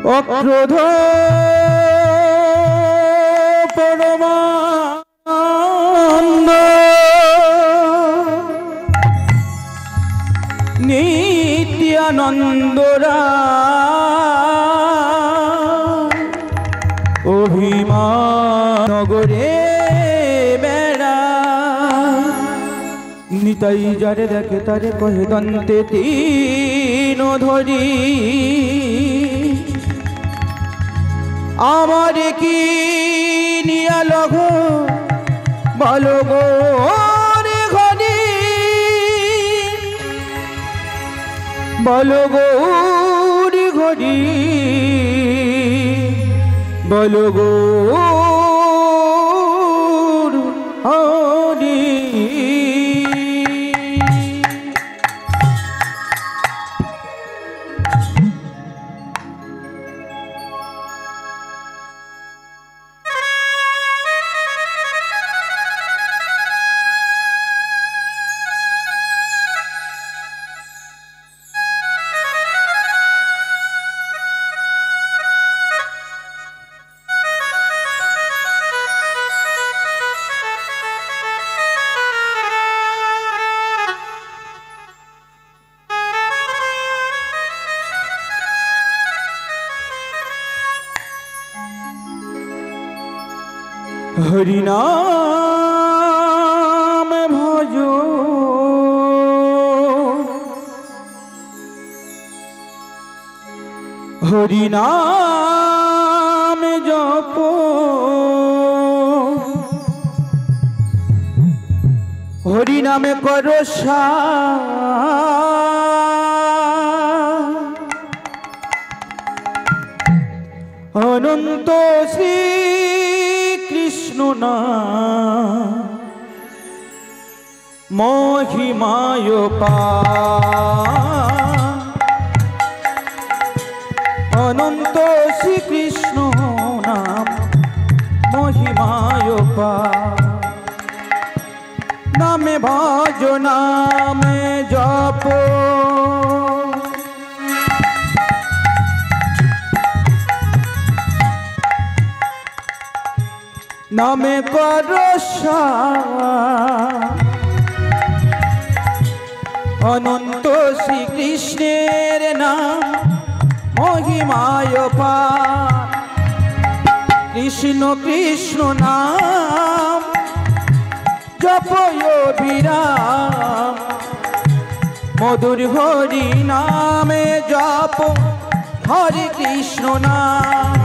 অক্রোধ পরমানন্দ নিত্যানন্দরা অভিমান নগরে বেড়া নিতাই যারে দেখে তারে কহে দন্তে তিন ধরি আমার কি নিয়া লঘ বলো গো রে ঘনি বলো গো রে ঘনি বলো গো হরি হরি নাম ভজ হরি নাম জপ হরি নামে করো অনন্ত শ্রী কৃষ্ণ না মহিমায় অনন্ত শ্রীকৃষ্ণ নাম মহিমায় নামে ভজ নামে জপ নামে করো অনন্ত শ্রীকৃষ্ণের নাম মহিমায় কৃষ্ণ কৃষ্ণ নাম জপয় বিরাম মধুর হরি নামে জপ হরে কৃষ্ণ নাম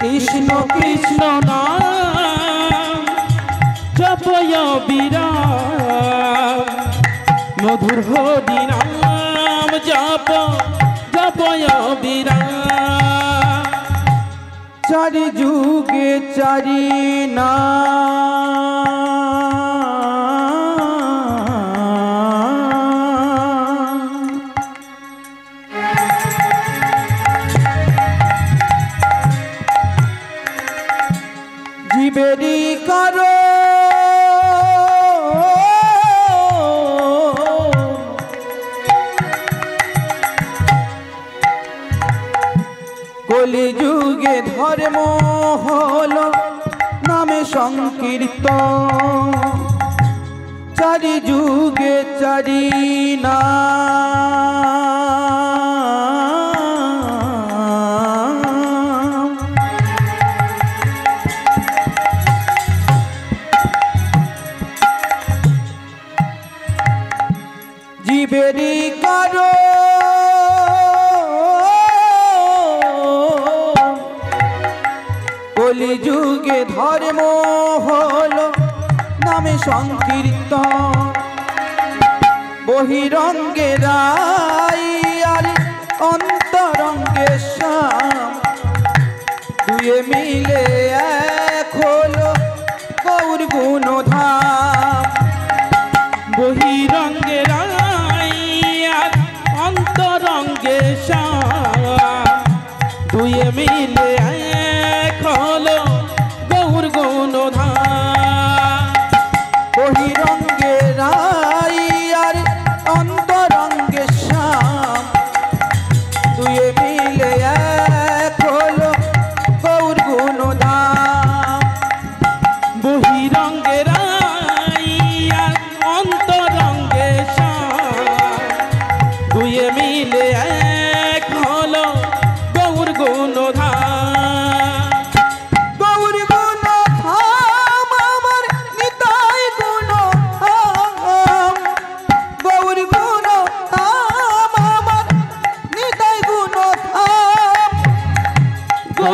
কৃষ্ণ কৃষ্ণ নাম জপয় বিরাম মধুর হরি নাম জপ জপয় বিরাম চারি যুগে চারি জীবেরি করো কলি যুগে ধর্ম হলো নামে সংকীর্তন চারি যুগে চারি জীবেরি করো কলি যুগে ধর্ম হলো নামে সংকীর্তন বহিরঙ্গে রাই আর অন্তরঙ্গে শ্যাম দুয়ে মিলে এক হলো গৌর গুণধাম বহিরঙ্গে রাই আর অন্তরঙ্গে শ্যাম দুয়ে মিলে এক হলো গৌর গুণধাম বহিরঙ্গে রাই আর অন্তরঙ্গে শ্যাম দুয়ে মিলে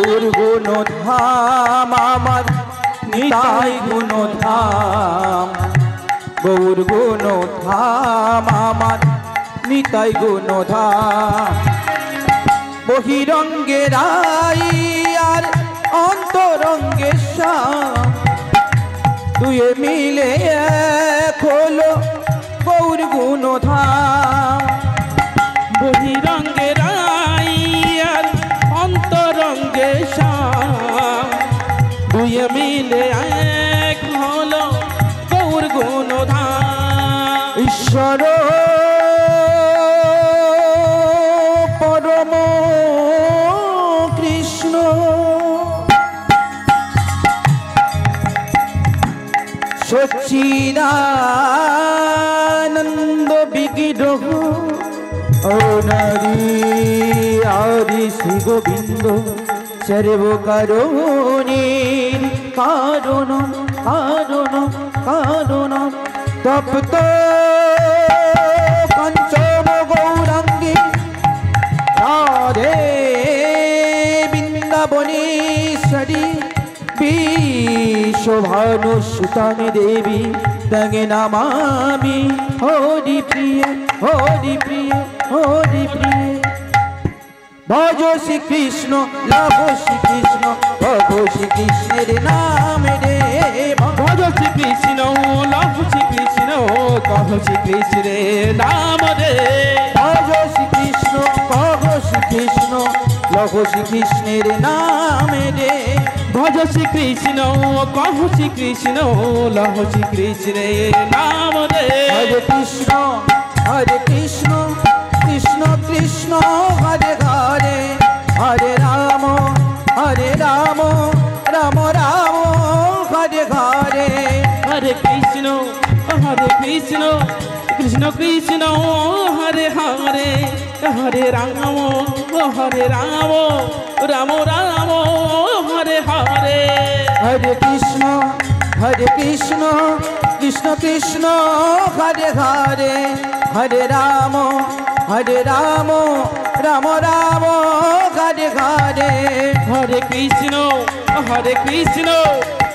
গৌর গুণধাম আমার নিতাই গুণধাম গৌর গুণধাম আমার নিতাই গুণধাম বহিরঙ্গে রাই আর অন্তরঙ্গে শ্যাম দুয়ে মিলে এক হলো গৌর গুণধাম বহিরঙ্গে রাই আর অন্তরঙ্গে শ্যাম দুয়ে মিলে এক হলো গৌর গুণধাম ঈশ্বর পরম কৃষ্ণ সচ্চিদানন্দ বিগ্রহ অনারি আরি শ্রী গোবিন্দ সর্বকারণের কারণ কারণ কারণ তপ্ত কাঞ্চন গৌরাঙ্গী রাধে বৃন্দাবনেশ্বরী বিশ্বভানুসুতামি দেবী তঙ্গে নমামি হরি প্রিয় হরি প্রিয় হরি প্রিয় ভজ শ্রী কৃষ্ণ লাভ শ্রী কৃষ্ণ ভজ শ্রী কৃষ্ণের নাম রে ভজ শ্রী কৃষ্ণ লাভ শ্রী কৃষ্ণ কহ শ্রী কৃষ্ণের নাম রে ভজ শ্রী কৃষ্ণ কহ শ্রী কৃষ্ণ লভ শ্রী কৃষ্ণের নাম রে ভজ শ্রী কৃষ্ণ কহ শ্রী কৃষ্ণ লহ শ্রী কৃষ্ণের নাম রে হরে কৃষ্ণ কৃষ্ণ কৃষ্ণ হরে হরে হরে রাম রাম রাম হরে হরে হরে কৃষ্ণ কৃষ্ণ কৃষ্ণ হরে হরে হরে রাম রাম রাম হরে হরে হরে কৃষ্ণ কৃষ্ণ কৃষ্ণ হরে হরে হরে রাম রাম রাম হরে হরে হরে কৃষ্ণ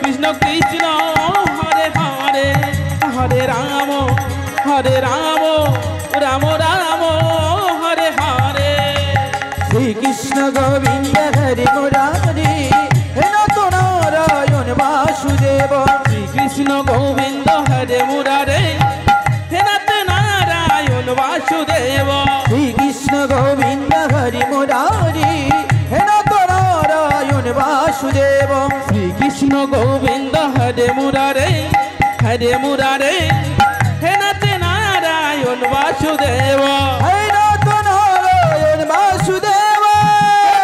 কৃষ্ণ কৃষ্ণ হরে হরে হরে রাম রাম রাম হরে হরে শ্রীকৃষ্ণ গোবিন্দ হরি মুরারি হে নাথ নারায়ণ বাসুদেব শ্রীকৃষ্ণ গোবিন্দ হরে মুরারে হে নাথ নারায়ণ বাসুদেব শ্রীকৃষ্ণ গোবিন্দ হরি মুরারি হে নাথ নারায়ণ বাসুদেব শ্রীকৃষ্ণ গোবিন্দ হরে মুরারে হে নাথ নারায়ণ বাসুদেব হে নাথ নারায়ণ বাসুদেব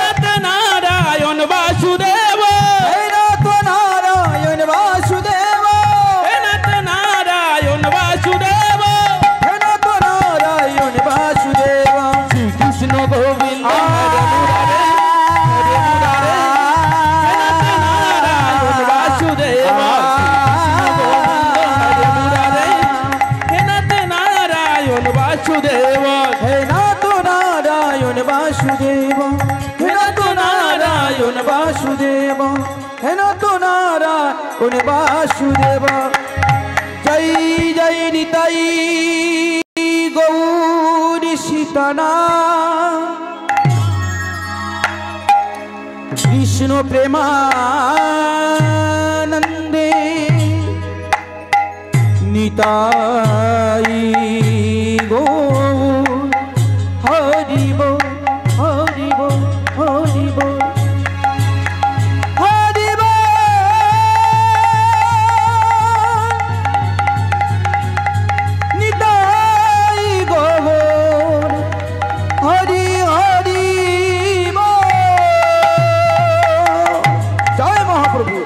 নাথ নারায়ণ বাসুদেব হে নাথ নারায়ণ বাসুদেব হে নাথ নারায়ণ বাসুদেব হে নাথ নারায়ণ বাসুদেব শ্রীকৃষ্ণ গোবিন্দ হরে মুরারে হে নাথ নারায়ণ বাসুদেব বাসুদেব হে নাথ নারায়ণ বাসুদেব হে নাথ নারায়ণ বাসুদেব হে নাথ নারায়ণ বাসুদেব জয় জয় নিতাই গৌর সীতানা কৃষ্ণ প্রেমানন্দে নিতাই গৌর হরিব হরিব হরিব হরিব নিতাই গৌর হরি হরিব জয় মহাপ্রভু।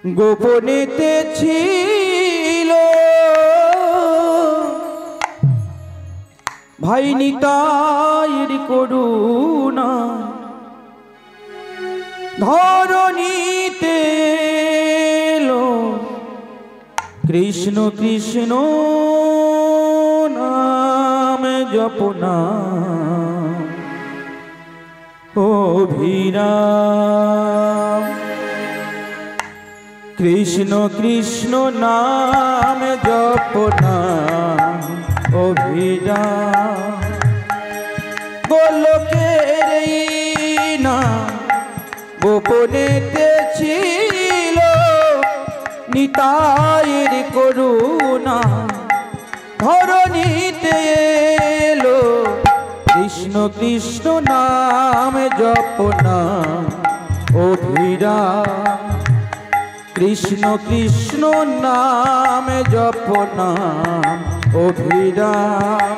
গোপনেতে ছিল ভাই নিতাইর করুণা, ধরণীতে এলো কৃষ্ণ কৃষ্ণ নাম জপনা অভিরাম। কৃষ্ণ কৃষ্ণ নাম জপনা অভিরাম। গোলকের এই নাম গোপনেতে ছিল নিতাইর করুণা, ধরণীতে এলো কৃষ্ণ কৃষ্ণ নাম জপনা অভিরাম। কৃষ্ণ কৃষ্ণ নাম জপনা অভিরাম।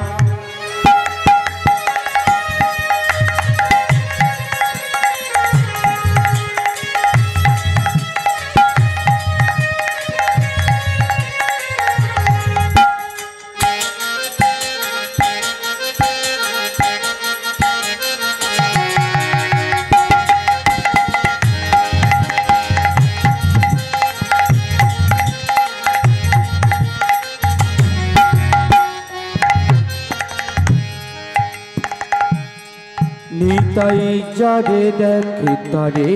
নিতাই যারে দেখে তারে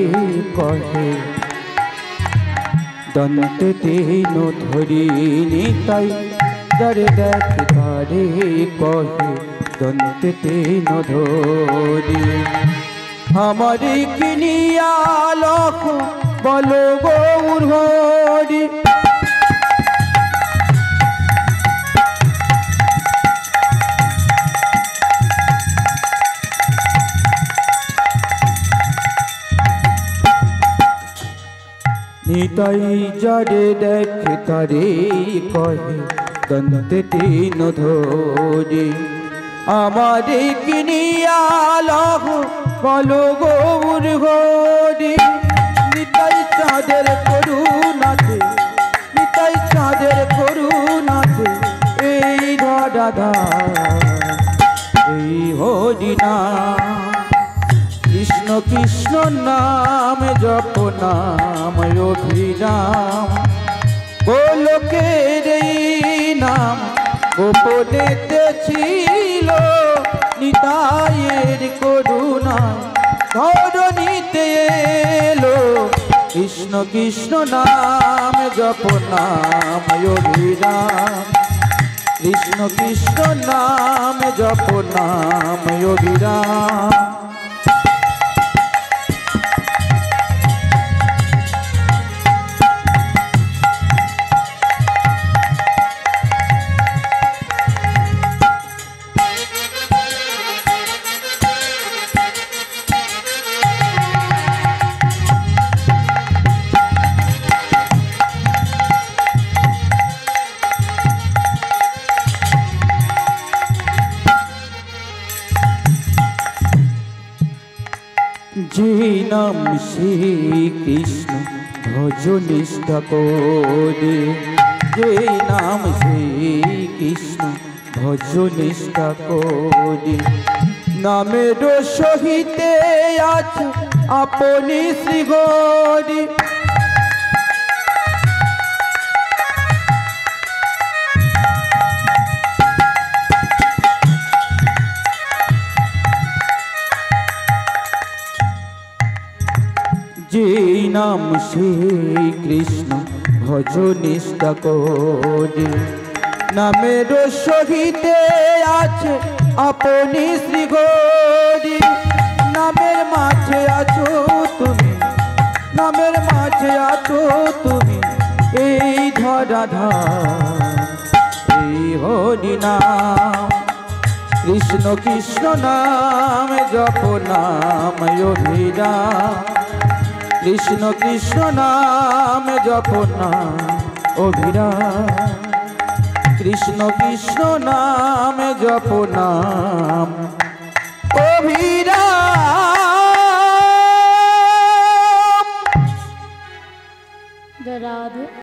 কহে দন্তে তেন ধরি। নিতাই যারে দেখে তারে কহে দন্তে তেন ধরি। আমারে কিনিয়া লখ বলো গৌর হরি। নিতাই যারে দেখে তারে কহে দন্তে তেন ধরি। আমারে কিনিয়া লহ বলো গৌর হরি। নিতাই চাঁদের করুণাতে, নিতাই চাঁদের করুণাতে এই ধরাধা এই হরি নাম। কৃষ্ণ কৃষ্ণ নাম জপনাম অভিরাম। গোলকের এই নাম গোপনেতে ছিল নিতাইয়ের করুণা, ধরণীতে এলো কৃষ্ণ কৃষ্ণ নাম জপনাম অভিরাম। কৃষ্ণ কৃষ্ণ নাম জপনাম অভিরাম। যে নাম শ্রী কৃষ্ণ ভজ নিষ্ঠা করে। যে নাম শ্রী কৃষ্ণ ভজ নিষ্ঠা করে। নামের সহিতে আছে আপনি শ্রী হরি। যে নাম শ্রী কৃষ্ণ ভজ নিষ্ঠা করে। নামের সহিতে আছে আপনি শ্রী হরি। নামের মাঝে আছো তুমি, নামের মাঝে আছো তুমি এই ধরাধাম এই হরি নাম। কৃষ্ণ কৃষ্ণ নাম জপনাম অভিরাম। কৃষ্ণ কৃষ্ণ নাম জপনাম অভিরাম। কৃষ্ণ কৃষ্ণ নাম জপনাম অভিরাম।